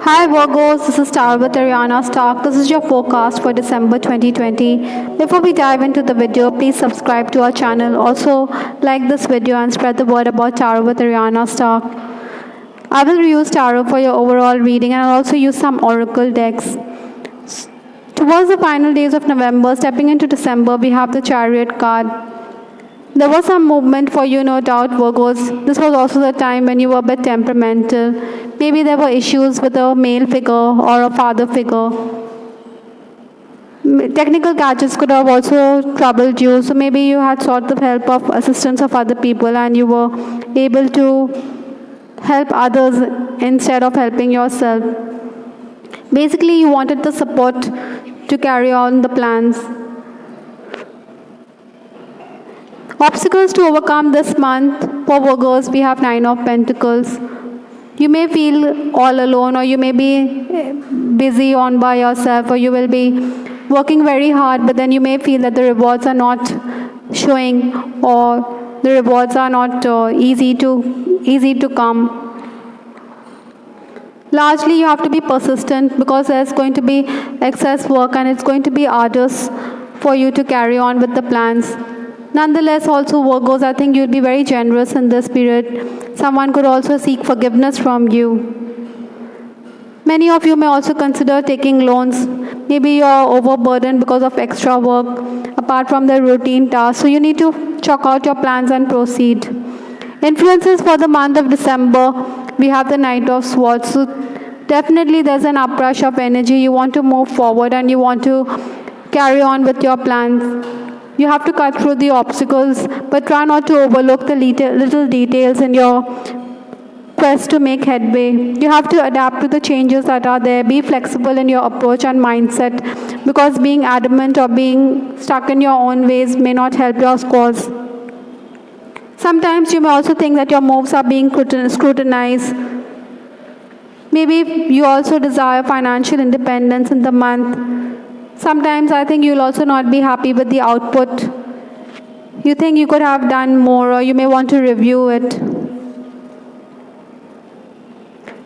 Hi Virgos, this is Talbot Ariana Stark. This is your forecast for December 2020. Before we dive into the video, please subscribe to our channel. Also, like this video and spread the word about Tarot with Ariana Stark. I will use Tarot for your overall reading and I'll also use some Oracle decks. Towards the final days of November, stepping into December, we have the Chariot card. There was some movement for you, no doubt, Virgos. This was also the time when you were a bit temperamental. Maybe there were issues with a male figure or a father figure. Technical gadgets could have also troubled you, so maybe you had sought the help of assistance of other people and you were able to help others instead of helping yourself. Basically, you wanted the support to carry on the plans. Obstacles to overcome this month for Virgos, we have Nine of Pentacles. You may feel all alone, or you may be busy on by yourself, or you will be working very hard, but then you may feel that the rewards are not showing, or the rewards are not easy to come. Largely, you have to be persistent because there's going to be excess work and it's going to be arduous for you to carry on with the plans. Nonetheless, also Virgos, I think you'll be very generous in this period. Someone could also seek forgiveness from you. Many of you may also consider taking loans. Maybe you're overburdened because of extra work, apart from the routine tasks. So you need to chalk out your plans and proceed. Influences for the month of December, we have the Knight of Swords. So definitely there's an uprush of energy. You want to move forward and you want to carry on with your plans. You have to cut through the obstacles, but try not to overlook the little details in your quest to make headway. You have to adapt to the changes that are there. Be flexible in your approach and mindset, because being adamant or being stuck in your own ways may not help your cause. Sometimes you may also think that your moves are being scrutinized. Maybe you also desire financial independence in the month. Sometimes I think you'll also not be happy with the output. You think you could have done more, or you may want to review it.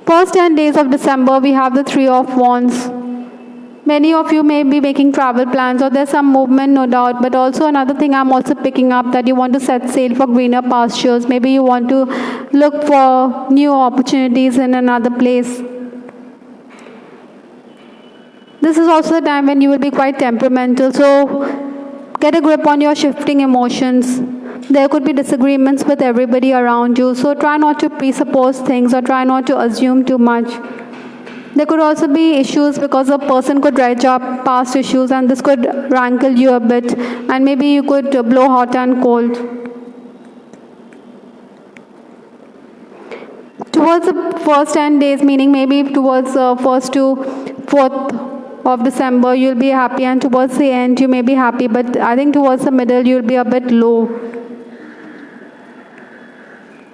First 10 days of December, we have the Three of Wands. Many of you may be making travel plans, or there's some movement, no doubt, but also another thing I'm also picking up, that you want to set sail for greener pastures. Maybe you want to look for new opportunities in another place. This is also the time when you will be quite temperamental, so get a grip on your shifting emotions. There could be disagreements with everybody around you, so try not to presuppose things or try not to assume too much. There could also be issues because a person could dredge up past issues and this could rankle you a bit, and maybe you could blow hot and cold. Towards the first 10 days, meaning maybe towards the 1st to 4th of December, you'll be happy, and towards the end, you may be happy, but I think towards the middle, you'll be a bit low.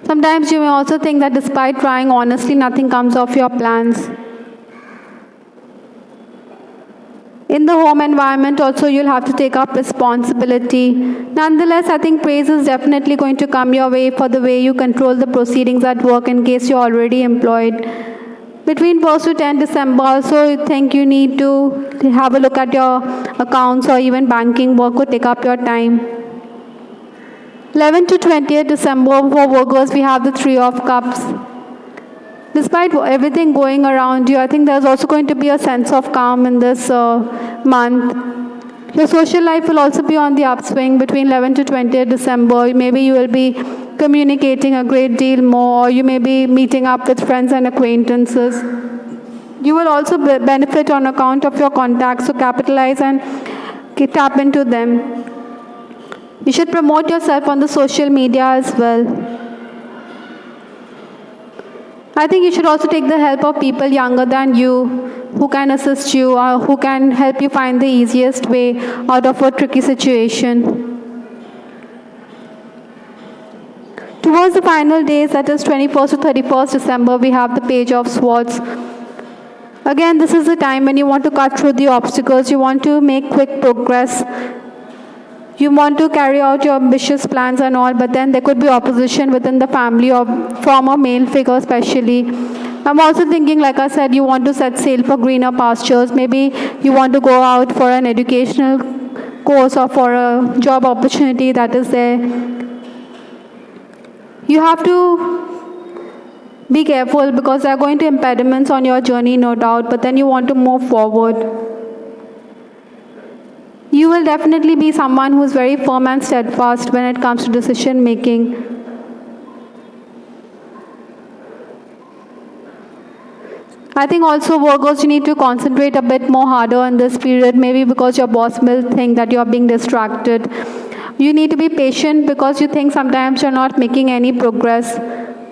Sometimes you may also think that despite trying honestly, nothing comes of your plans. In the home environment also, you'll have to take up responsibility. Nonetheless, I think praise is definitely going to come your way for the way you control the proceedings at work in case you're already employed. Between 1st to 10th December, also, you think you need to have a look at your accounts, or even banking work could take up your time. 11th to 20th December, for Virgos, we have the Three of Cups. Despite everything going around you, I think there's also going to be a sense of calm in this month. Your social life will also be on the upswing between 11th to 20th December. Maybe you will be communicating a great deal more, or you may be meeting up with friends and acquaintances. You will also benefit on account of your contacts, so capitalize and tap into them. You should promote yourself on the social media as well. I think you should also take the help of people younger than you who can assist you, or who can help you find the easiest way out of a tricky situation. Towards the final days, that is 21st to 31st December, we have the Page of Swords. Again, this is the time when you want to cut through the obstacles, you want to make quick progress. You want to carry out your ambitious plans and all, but then there could be opposition within the family or from a male figure especially. I'm also thinking, like I said, you want to set sail for greener pastures. Maybe you want to go out for an educational course or for a job opportunity that is there. You have to be careful because there are going to be impediments on your journey, no doubt, but then you want to move forward. You will definitely be someone who is very firm and steadfast when it comes to decision making. I think also Virgos, you need to concentrate a bit more harder in this period, maybe because your boss will think that you're being distracted. You need to be patient because you think sometimes you're not making any progress.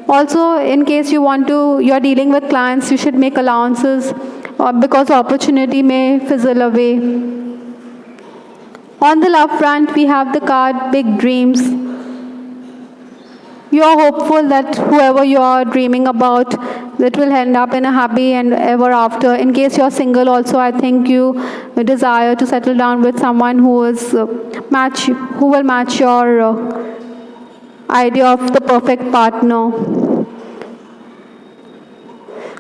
Also, in case you're dealing with clients, you should make allowances because opportunity may fizzle away. On the love front, we have the card Big Dreams. You are hopeful that whoever you are dreaming about, that will end up in a happy and ever after. In case you're single also, I think you desire to settle down with someone who will match your idea of the perfect partner.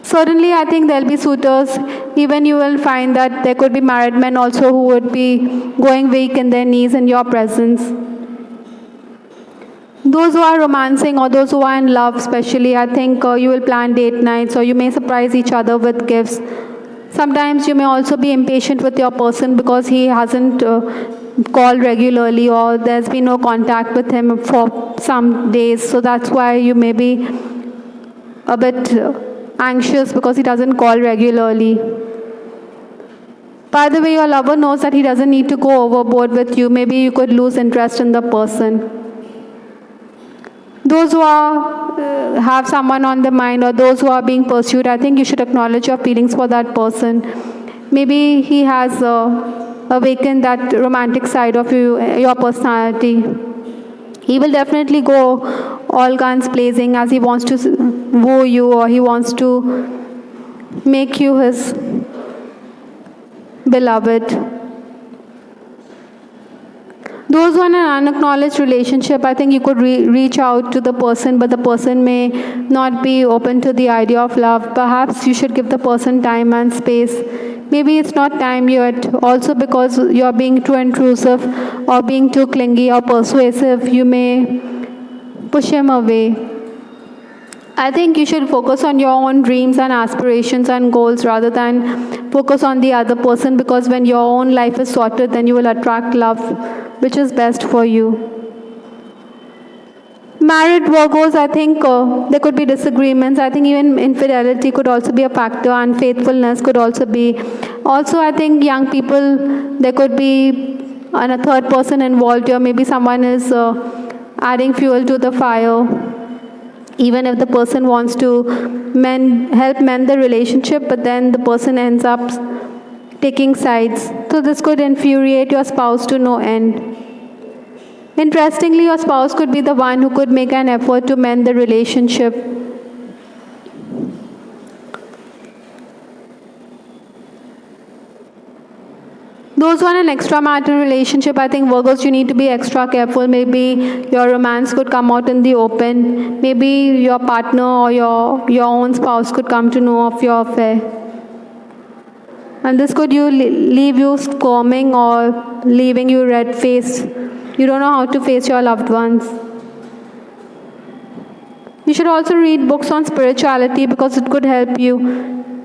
Certainly, I think there'll be suitors. Even you will find that there could be married men also who would be going weak in their knees in your presence. Those who are romancing or those who are in love especially, I think you will plan date nights or you may surprise each other with gifts. Sometimes you may also be impatient with your person because he hasn't called regularly or there's been no contact with him for some days. So that's why you may be a bit anxious because he doesn't call regularly. By the way, your lover knows that he doesn't need to go overboard with you. Maybe you could lose interest in the person. Those who have someone on the mind or those who are being pursued, I think you should acknowledge your feelings for that person. Maybe he has awakened that romantic side of you, your personality. He will definitely go all guns blazing as he wants to woo you or he wants to make you his beloved. Those who are in an unacknowledged relationship, I think you could reach out to the person, but the person may not be open to the idea of love. Perhaps you should give the person time and space. Maybe it's not time yet. Also because you're being too intrusive or being too clingy or persuasive, you may push him away. I think you should focus on your own dreams and aspirations and goals rather than focus on the other person, because when your own life is sorted, then you will attract love, which is best for you. Married Virgos, I think there could be disagreements. I think even infidelity could also be a factor, unfaithfulness could also be. Also, I think young people, there could be a third person involved here. Maybe someone is adding fuel to the fire. Even if the person wants to help mend the relationship, but then the person ends up taking sides. So this could infuriate your spouse to no end. Interestingly, your spouse could be the one who could make an effort to mend the relationship. Those who are in an extramarital relationship, I think Virgos, you need to be extra careful. Maybe your romance could come out in the open. Maybe your partner or your own spouse could come to know of your affair. And this could leave you squirming or leaving you red-faced. You don't know how to face your loved ones. You should also read books on spirituality because it could help you.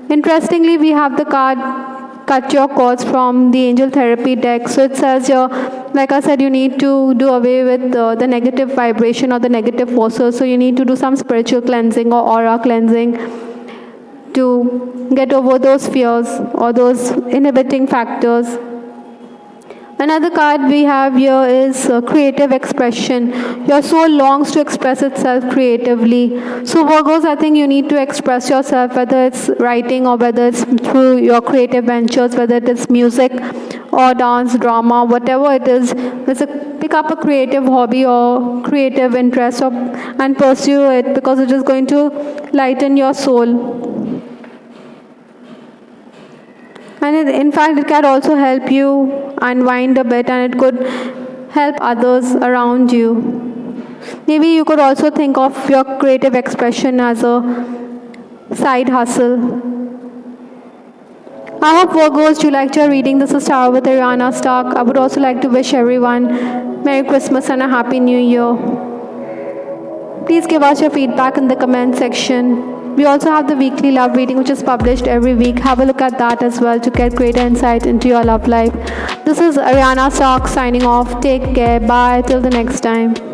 Interestingly, we have the card Cut Your Cords from the Angel Therapy deck. So it says, like I said, you need to do away with the negative vibration or the negative forces. So you need to do some spiritual cleansing or aura cleansing to get over those fears or those inhibiting factors. Another card we have here is creative expression. Your soul longs to express itself creatively. So Virgos, I think you need to express yourself, whether it's writing or whether it's through your creative ventures, whether it is music or dance, drama, whatever it is. Pick up a creative hobby or creative interest and pursue it, because it is going to lighten your soul. And in fact, it can also help you unwind a bit, and it could help others around you. Maybe you could also think of your creative expression as a side hustle. I hope Virgos, you liked your reading. This is Tara with Ariana Stark. I would also like to wish everyone Merry Christmas and a Happy New Year. Please give us your feedback in the comment section. We also have the weekly love reading, which is published every week. Have a look at that as well to get greater insight into your love life. This is Ariana Stark signing off. Take care. Bye. Till the next time.